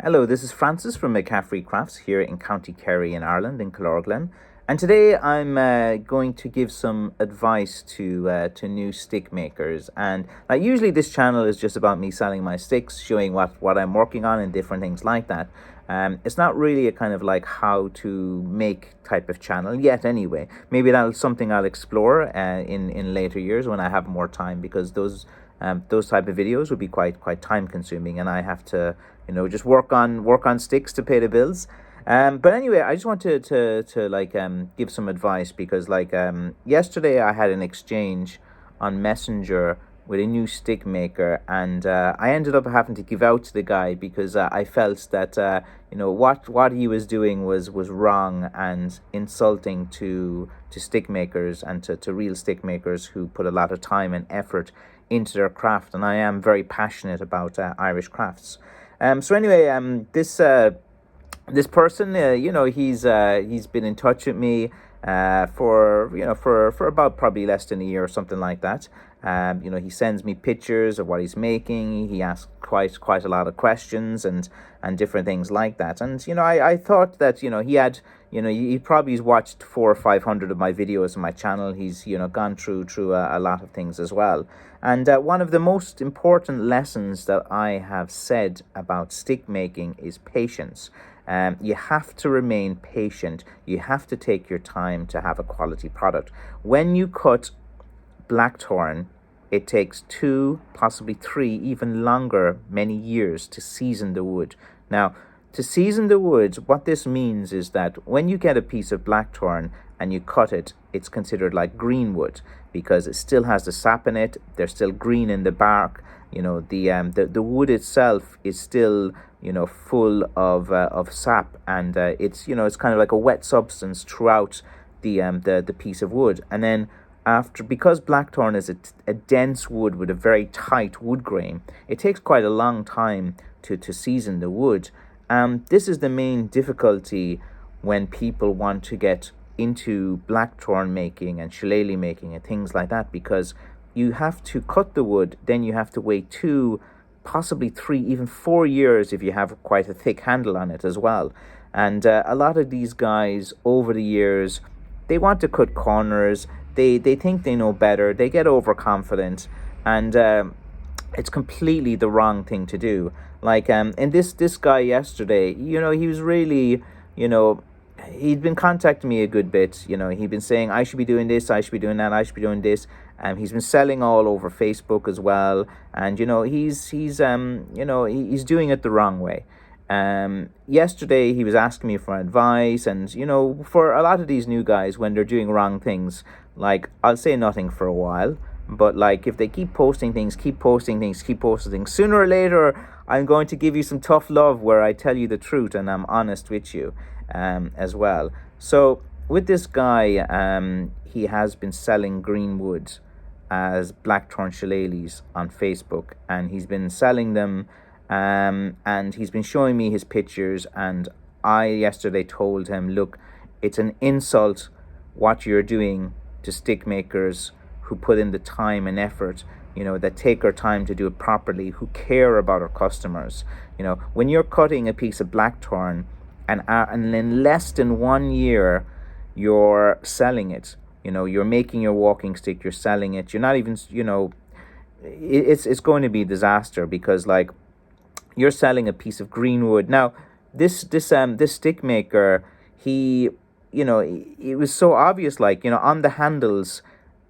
Hello, this is Francis from McCaffrey Crafts here in County Kerry in Ireland, in Killorglin. And today I'm going to give some advice to new stick makers. And usually this channel is just about me selling my sticks, showing what I'm working on and different things like that. It's not really a kind of like how to make type of channel yet anyway. Maybe that's something I'll explore in later years when I have more time, because those type of videos would be quite time consuming, and I have to just work on sticks to pay the bills. But anyway, I just wanted to give some advice, because yesterday I had an exchange on Messenger with a new stick maker, and I ended up having to give out to the guy because I felt that what he was doing was wrong and insulting to stick makers and to real stick makers who put a lot of time and effort into their craft. And I am very passionate about Irish crafts. So anyway, this person, he's been in touch with me for about probably less than a year or something like that. He sends me pictures of what he's making. He asks quite a lot of questions and different things like that. And I thought that he had he probably has watched 400 or 500 of my videos on my channel. He's gone through a lot of things as well. And one of the most important lessons that I have said about stick making is patience. You have to remain patient. You have to take your time to have a quality product. When you cut blackthorn, it takes 2, possibly 3, even longer, many years to season the wood. Now, to season the wood, what this means is that when you get a piece of blackthorn and you cut it, it's considered like green wood because it still has the sap in it. There's still green in the bark. The wood itself is still full of sap, and it's kind of like a wet substance throughout the piece of wood. And then because blackthorn is a dense wood with a very tight wood grain, it takes quite a long time to season the wood. This is the main difficulty when people want to get into blackthorn making and shillelagh making and things like that, because you have to cut the wood, then you have to wait 2, possibly 3, even 4 years if you have quite a thick handle on it as well. And a lot of these guys over the years, they want to cut corners. They think they know better. They get overconfident, and it's completely the wrong thing to do. And this guy yesterday, he was really, he'd been contacting me a good bit. He'd been saying I should be doing this, I should be doing that, I should be doing this. He's been selling all over Facebook as well, and he's doing it the wrong way. Yesterday he was asking me for advice, and for a lot of these new guys, when they're doing wrong things, I'll say nothing for a while, but if they keep posting things, sooner or later I'm going to give you some tough love where I tell you the truth and I'm honest with you as well. So with this guy, he has been selling green wood as blackthorn shillelaghs on Facebook, and he's been selling them, and he's been showing me his pictures. And I yesterday told him, look, it's an insult what you're doing to stick makers who put in the time and effort, that take our time to do it properly, who care about our customers. When you're cutting a piece of blackthorn and in less than 1 year you're selling it, you're making your walking stick, you're selling it, you're not even, it's going to be a disaster, because you're selling a piece of green wood. Now this stick maker, it was so obvious, on the handles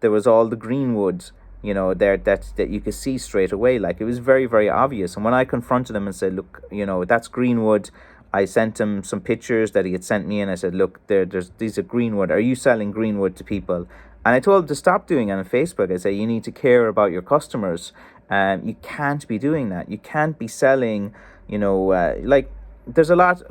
there was all the green wood there that you could see straight away. It was very, very obvious. And when I confronted him and said, look, that's green wood, I sent him some pictures that he had sent me, and I said, look, these are green wood. Are you selling green wood to people? And I told him to stop doing it on Facebook. I said, you need to care about your customers. You can't be doing that. You can't be selling, there's a lot,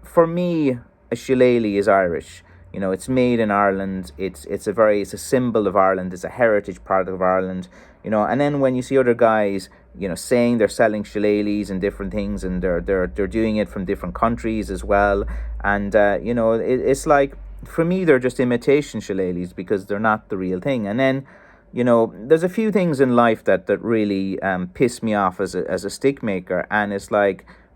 for me, a shillelagh is Irish. It's made in Ireland. It's a symbol of Ireland. It's a heritage part of Ireland. And then when you see other guys, saying they're selling shillelaghs and different things, and they're doing it from different countries as well. And it's for me, they're just imitation shillelaghs, because they're not the real thing. And then there's a few things in life that really piss me off as a stick maker, and it's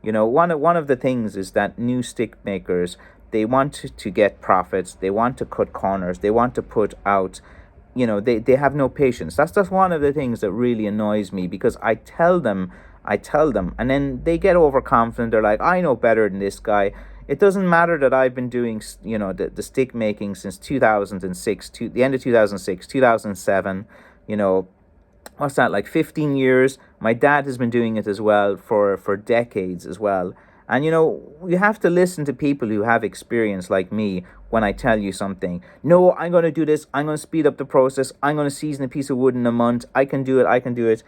one of the things is that new stick makers, they want to get profits, they want to cut corners, they want to put out, they have no patience. That's just one of the things that really annoys me, because I tell them, and then they get overconfident. They're like, I know better than this guy. It doesn't matter that I've been doing, the stick making since 2006, to the end of 2006, 2007, what's that, like 15 years. My dad has been doing it as well for decades as well. And you have to listen to people who have experience like me when I tell you something. No, I'm going to do this. I'm going to speed up the process. I'm going to season a piece of wood in a month. I can do it. I can do it.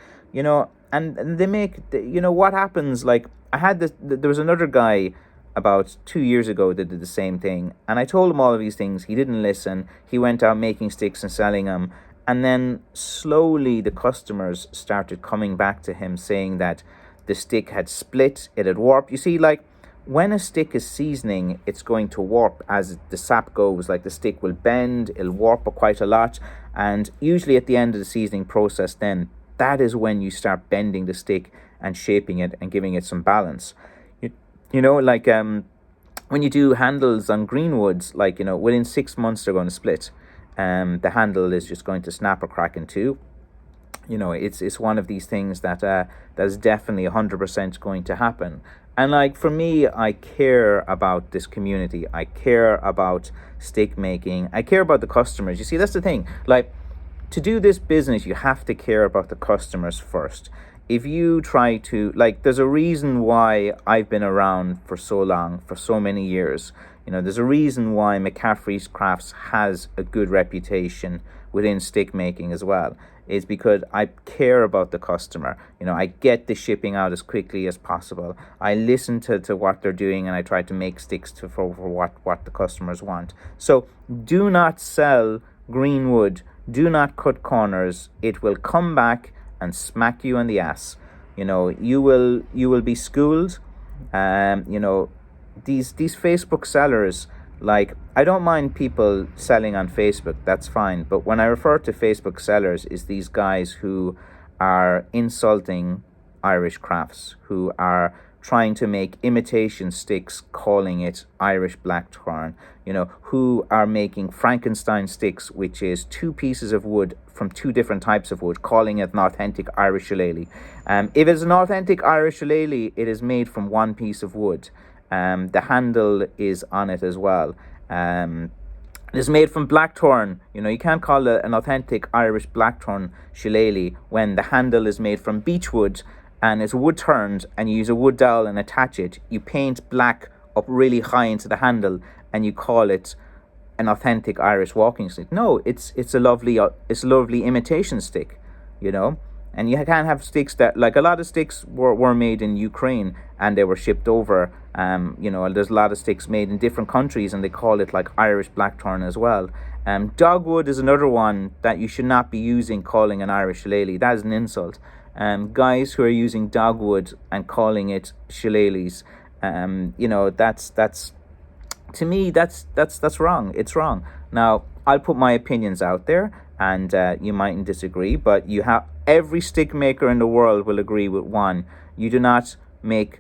And they make, what happens, like, I had this, there was another guy about 2 years ago that did the same thing. And I told him all of these things. He didn't listen. He went out making sticks and selling them. And then slowly the customers started coming back to him saying that the stick had split, it had warped. You see, like, when a stick is seasoning, it's going to warp as the sap goes. Like, the stick will bend, it'll warp quite a lot. And usually at the end of the seasoning process, then that is when you start bending the stick and shaping it and giving it some balance. Like, when you do handles on green woods, like, within 6 months they're going to split. The handle is just going to snap or crack in two. It's one of these things that is definitely 100% going to happen. And, like, for me, I care about this community. I care about stick making. I care about the customers. You see, that's the thing. Like, to do this business, you have to care about the customers first. If you try to, like, there's a reason why I've been around for so long, for so many years. There's a reason why McCaffrey's Crafts has a good reputation within stick making as well. Is because I care about the customer. I get the shipping out as quickly as possible. I listen to what they're doing, and I try to make sticks for what the customers want. So do not sell green wood. Do not cut corners. It will come back and smack you in the ass. You will be schooled. These Facebook sellers, like, I don't mind people selling on Facebook, that's fine. But when I refer to Facebook sellers, is these guys who are insulting Irish crafts, who are trying to make imitation sticks, calling it Irish blackthorn, who are making Frankenstein sticks, which is two pieces of wood from two different types of wood, calling it an authentic Irish shillelagh. If it's an authentic Irish shillelagh, it is made from one piece of wood. The handle is on it as well. It's made from blackthorn. You can't call it an authentic Irish blackthorn shillelagh when the handle is made from beechwood and it's wood turned, and you use a wood dowel and attach it. You paint black up really high into the handle and you call it an authentic Irish walking stick. No, it's a lovely imitation stick, And you can't have sticks that, like, a lot of sticks were made in Ukraine and they were shipped over. There's a lot of sticks made in different countries and they call it, like, Irish blackthorn as well. Dogwood is another one that you should not be using, calling an Irish shillelagh. That is an insult. Guys who are using dogwood and calling it shillelaghs, that's to me, that's wrong. It's wrong. Now, I'll put my opinions out there, and you mightn't disagree, but every stick maker in the world will agree with one. You do not make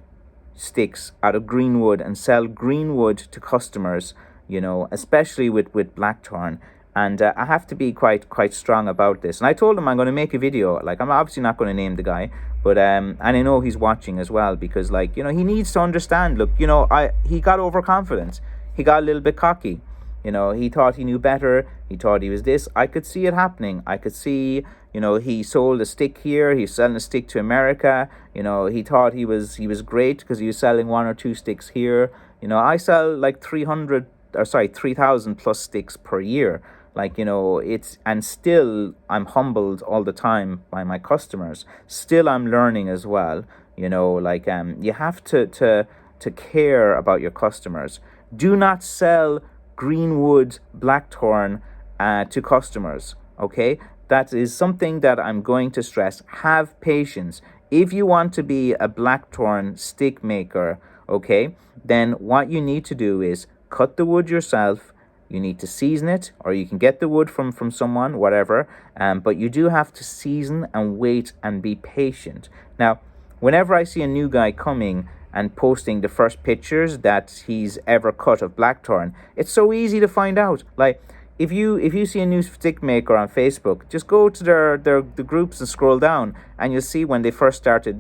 sticks out of green wood and sell green wood to customers, especially with blackthorn. And I have to be quite strong about this. And I told him I'm going to make a video. Like, I'm obviously not going to name the guy, but and I know he's watching as well, because, like, he needs to understand. Look, he got overconfident. He got a little bit cocky. He thought he knew better. He thought he was this. I could see it happening. I could see, he sold a stick here. He's selling a stick to America. He thought he was great because he was selling one or two sticks here. I sell like 3,000 plus sticks per year. Like, and still I'm humbled all the time by my customers. Still I'm learning as well. You have to care about your customers. Do not sell greenwood blackthorn to customers, okay? That is something that I'm going to stress. Have patience. If you want to be a blackthorn stick maker, okay, then what you need to do is cut the wood yourself. You need to season it, or you can get the wood from someone, whatever. But you do have to season and wait and be patient. Now, whenever I see a new guy coming, and posting the first pictures that he's ever cut of blackthorn. It's so easy to find out. Like, if you see a new stick maker on Facebook, just go to the groups and scroll down, and you'll see when they first started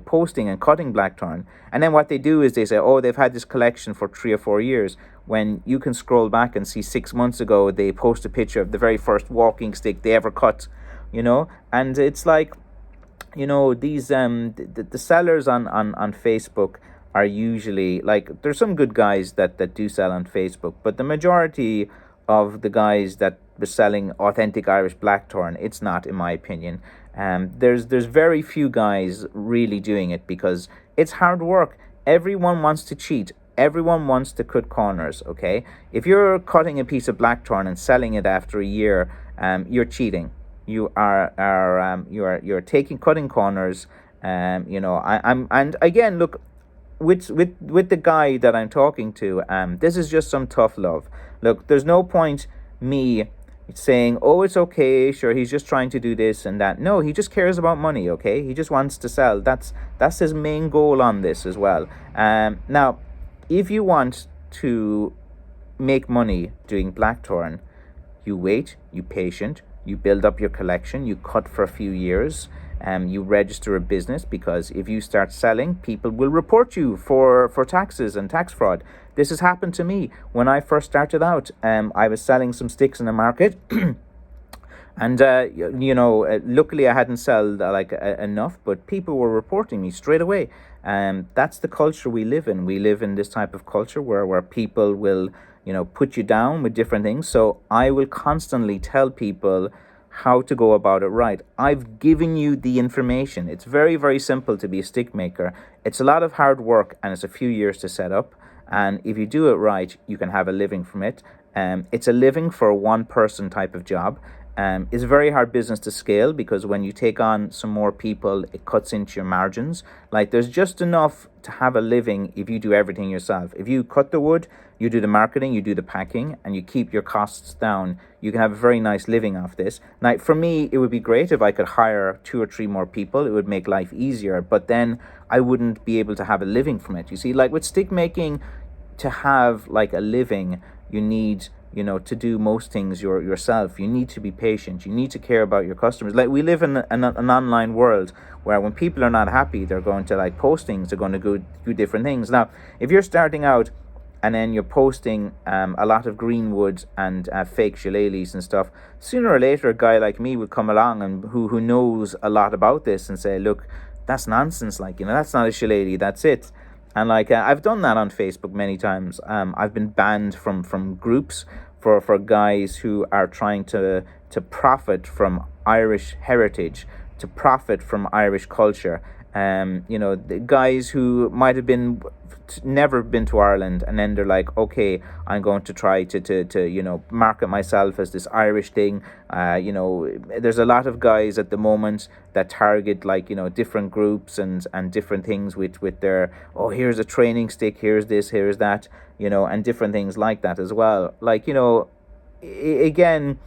posting and cutting blackthorn. And then what they do is they say, oh, they've had this collection for 3 or 4 years. When you can scroll back and see 6 months ago, they post a picture of the very first walking stick they ever cut, and it's like, these the sellers on Facebook are usually like, there's some good guys that do sell on Facebook, but the majority of the guys that are selling authentic Irish blackthorn, it's not, in my opinion. There's very few guys really doing it because it's hard work. Everyone wants to cheat. Everyone wants to cut corners. Okay, if you're cutting a piece of blackthorn and selling it after a year, you're cheating. You're cutting corners. And again, look, with the guy that I'm talking to, this is just some tough love. Look, there's no point me saying, oh, it's okay, sure, he's just trying to do this and that. No, he just cares about money. Okay, he just wants to sell. That's his main goal on this as well. Now, if you want to make money doing blackthorn, you wait, you patient, you build up your collection, you cut for a few years, you register a business, because if you start selling, people will report you for taxes and tax fraud. This has happened to me when I first started out. I was selling some sticks in the market. And, luckily I hadn't sold enough, but people were reporting me straight away. That's the culture we live in. We live in this type of culture where people will, put you down with different things. So I will constantly tell people how to go about it right. I've given you the information. It's very, very simple to be a stick maker. It's a lot of hard work, and it's a few years to set up. And if you do it right, you can have a living from it. It's a living for a one-person type of job. It's a very hard business to scale, because when you take on some more people, it cuts into your margins. Like, there's just enough to have a living if you do everything yourself. If you cut the wood, you do the marketing, you do the packing, and you keep your costs down, you can have a very nice living off this. Now, for me, it would be great if I could hire 2 or 3 more people. It would make life easier, but then I wouldn't be able to have a living from it. You see, like with stick making, to have like a living, you need, to do most things yourself. You need to be patient. You need to care about your customers. Like, we live in an online world where when people are not happy, they're going to post things. They're going to go do different things. Now, if you're starting out and then you're posting a lot of greenwood and fake shillelaghs and stuff, sooner or later a guy like me will come along and who knows a lot about this and say, look, that's nonsense. That's not a shillelagh. That's it. And I've done that on Facebook many times. I've been banned from groups for guys who are trying to profit from Irish heritage, to profit from Irish culture. The guys who might have never been to Ireland, and then they're like, okay, I'm going to try to market myself as this Irish thing. There's a lot of guys at the moment that target different groups and different things with their, oh, here's a training stick, here's this, here's that, and different things like that as well. Again,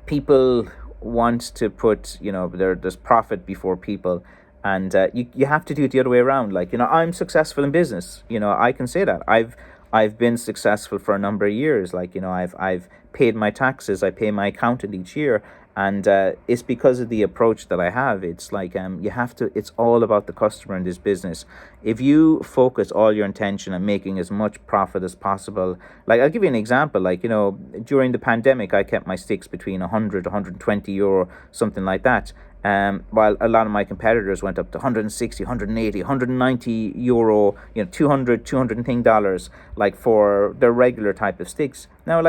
people want to put there's profit before people, and you have to do it the other way around. I'm successful in business. I can say that I've been successful for a number of years. I've paid my taxes, I pay my accountant each year, and it's because of the approach that I have. It's it's all about the customer in this business. If you focus all your intention on making as much profit as possible, I'll give you an example. During the pandemic, I kept my sticks between 100, 120 euro, something like that. While a lot of my competitors went up to 160, 180, 190 euro, 200 and thing dollars, for their regular type of sticks. Now,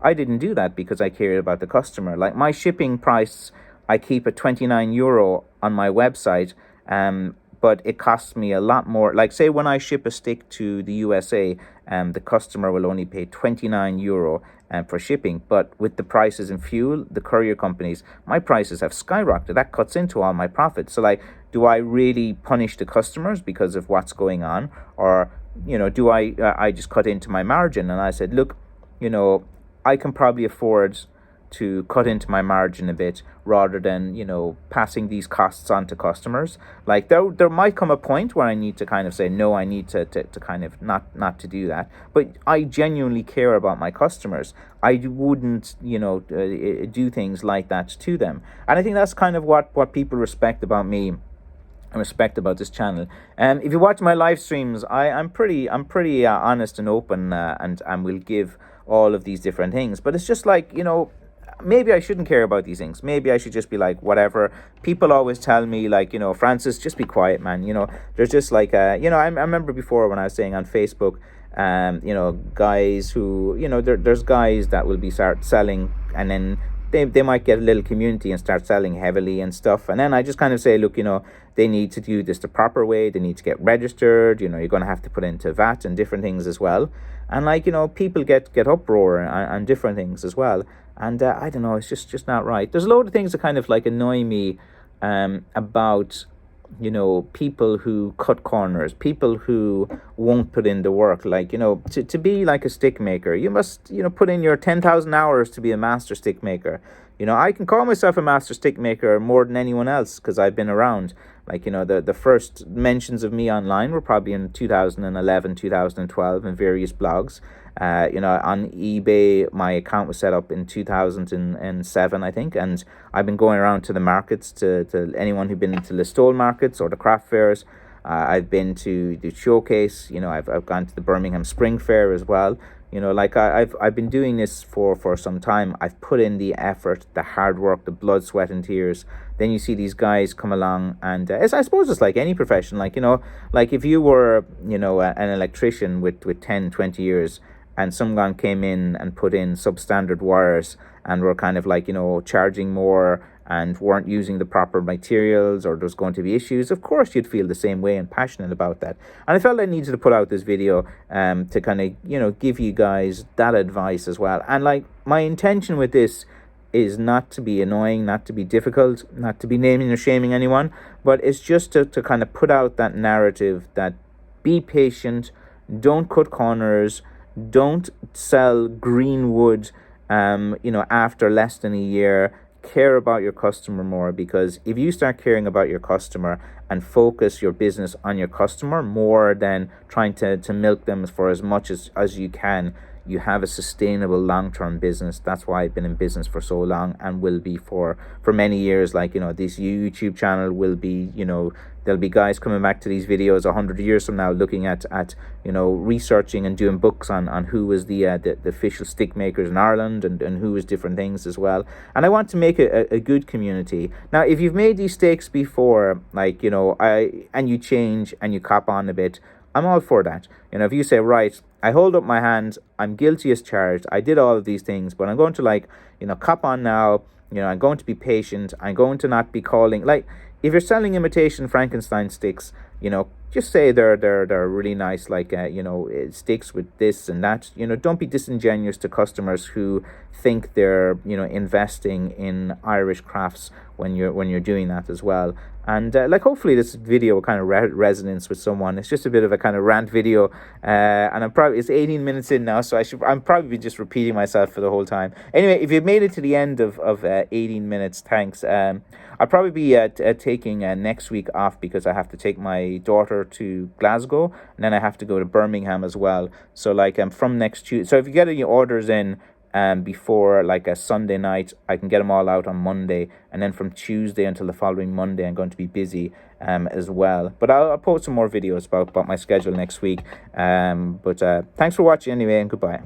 I didn't do that because I cared about the customer. My shipping price, I keep at 29 euro on my website, but it costs me a lot more. Say when I ship a stick to the USA, the customer will only pay 29 euro for shipping. But with the prices in fuel, the courier companies, my prices have skyrocketed. That cuts into all my profits. So do I really punish the customers because of what's going on? Or, do I just cut into my margin? And I said, look, I can probably afford to cut into my margin a bit rather than, passing these costs on to customers. Like there might come a point where I need to kind of say, no, I need to kind of not to do that. But I genuinely care about my customers. I wouldn't, do things like that to them. And I think that's kind of what people respect about me and respect about this channel. If you watch my live streams, I'm pretty honest and open, and will give all of these different things. But it's just like, maybe I shouldn't care about these things. Maybe I should just be like, whatever. People always tell me, like, Francis, just be quiet, man. There's just like, I remember before when I was saying on Facebook, guys who, there's guys that will be start selling, and then they might get a little community and start selling heavily and stuff. And then I just kind of say, look, they need to do this the proper way. They need to get registered. You're going to have to put into VAT and different things as well. And like, people get uproar and different things as well. And I don't know, it's just not right. There's a load of things that kind of like annoy me about, people who cut corners, people who won't put in the work. Like, to be like a stick maker, you must, put in your 10,000 hours to be a master stick maker. I can call myself a master stick maker more than anyone else because I've been around. Like, the first mentions of me online were probably in 2011, 2012 in various blogs. On eBay, my account was set up in 2007, I think, and I've been going around to the markets, to anyone who've been into the stole markets or the craft fairs. I've been to the showcase. I've gone to the Birmingham Spring Fair as well. Like I've been doing this for some time. I've put in the effort, the hard work, the blood, sweat, and tears. Then you see these guys come along, and I suppose it's like any profession. Like, like if you were, an electrician with 10, 20 years, and someone came in and put in substandard wires and were kind of like, charging more and weren't using the proper materials, or there's going to be issues, of course you'd feel the same way and passionate about that. And I felt I needed to put out this video to kind of, give you guys that advice as well. And like, my intention with this is not to be annoying, not to be difficult, not to be naming or shaming anyone, but it's just to kind of put out that narrative that be patient, don't cut corners, don't sell green wood, after less than a year. Care about your customer more, because if you start caring about your customer and focus your business on your customer more than trying to milk them for as much as you can, you have a sustainable long-term business. That's why I've been in business for so long and will be for many years. Like, this YouTube channel will be, there'll be guys coming back to these videos 100 years from now looking at researching and doing books on who was the official stick makers in Ireland and who was different things as well. And I want to make a good community. Now, if you've made these stakes before, like, and you change and you cop on a bit, I'm all for that. If you say, right, I hold up my hand, I'm guilty as charged, I did all of these things, but I'm going to cop on now, I'm going to be patient, I'm going to not be calling, like, if you're selling imitation Frankenstein sticks, just say they're really nice, like, sticks with this and that. Don't be disingenuous to customers who think they're, investing in Irish crafts when you're doing that as well. And hopefully this video will kind of resonance with someone. It's just a bit of a kind of rant video, and it's 18 minutes in now, so I'm probably just repeating myself for the whole time. Anyway, if you've made it to the end of 18 minutes, thanks. I'll probably be taking next week off because I have to take my daughter to Glasgow, and then I have to go to Birmingham as well. So like from next Tuesday. So if you get any orders in before like a Sunday night, I can get them all out on Monday, and then from Tuesday until the following Monday I'm going to be busy as well. But I'll post some more videos about my schedule next week. But thanks for watching anyway, and goodbye.